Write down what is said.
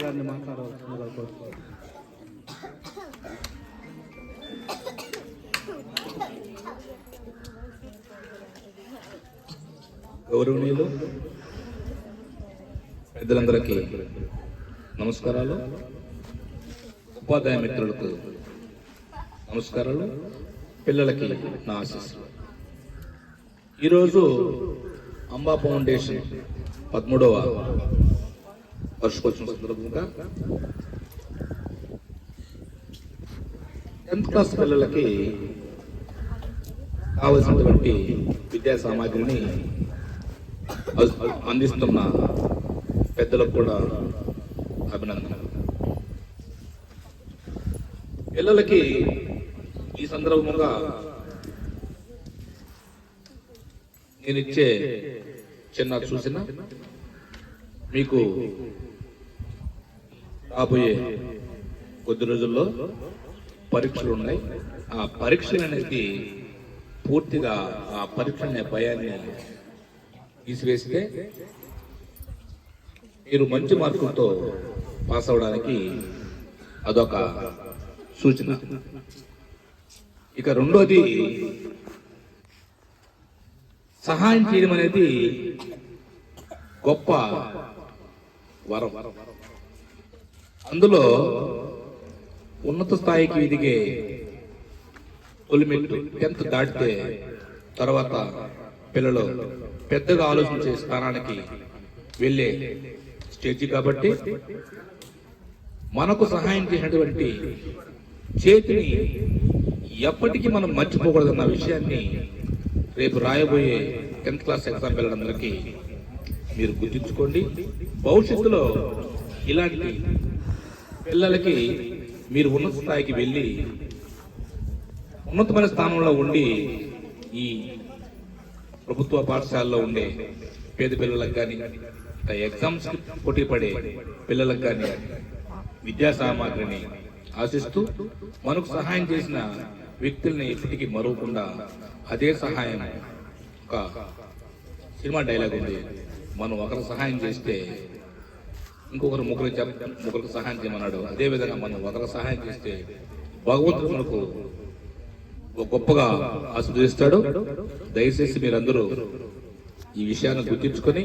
గారిని మాట్లాడవలసిందిగా కోరుతున్నాను. గౌరవనీయులు పెద్దలందరికీ నమస్కారాలు, ఉపాధ్యాయ మిత్రులకు నమస్కారాలు, పిల్లలకి నా ఆశీస్సులు. ఈరోజు అంబా ఫౌండేషన్ 13వ వార్షికోత్సవం సందర్భంగా 10th క్లాస్ పిల్లలకి కావలసినటువంటి విద్యా సామాగ్రిని అందిస్తున్న పెద్దలకు కూడా అభినందనలు. పిల్లలకి ఈ సందర్భంగా నేను ఇచ్చే చిన్న సూచన, మీకు రాబోయే కొద్ది రోజుల్లో పరీక్షలు ఉన్నాయి. ఆ పరీక్షలు అనేది పూర్తిగా ఆ పరీక్ష అనే భయాన్ని తీసివేస్తే మీరు మంచి మార్కులతో పాస్ అవడానికి అదొక సూచన. ఇక రెండోది, సహాయం చేయడం అనేది గొప్ప వరం. అందులో ఉన్నత స్థాయికి ఎదిగే తొలిమెట్టు 10th దాటితే తర్వాత పిల్లలు పెద్దగా ఆలోచించే స్థానానికి వెళ్ళే స్టేజ్. కాబట్టి మనకు సహాయం చేసినటువంటి చేతిని ఎప్పటికీ మనం మర్చిపోకూడదన్న విషయాన్ని రేపు రాయబోయే 10th క్లాస్ ఎగ్జామ్ పిల్లలందరికీ మీరు గుర్తుంచుకోండి. భవిష్యత్తులో ఇలాంటి పిల్లలకి మీరు ఉన్నత స్థాయికి వెళ్ళి ఉన్నతమైన స్థానంలో ఉండి ఈ ప్రభుత్వ పాఠశాలలో ఉండే పేద పిల్లలకు కానీ, ఎగ్జామ్స్ పోటీ పడే పిల్లలకు కానీ విద్యా సామాగ్రిని ఆశిస్తూ మనకు సహాయం చేసిన వ్యక్తుల్ని ఎప్పటికీ మరవకుండా అదే సహాయం. ఒక సినిమా డైలాగ్ ఉంది, మనం ఒకరు సహాయం చేస్తే ఇంకొకరు ముగ్గురికి సహాయం చేయమన్నాడు. అదేవిధంగా మనం ఒకరు సహాయం చేస్తే భగవంతుడు మనకు గొప్పగా ఆశీర్వదిస్తాడు. దయచేసి మీరందరూ ఈ విషయాన్ని గుర్తించుకొని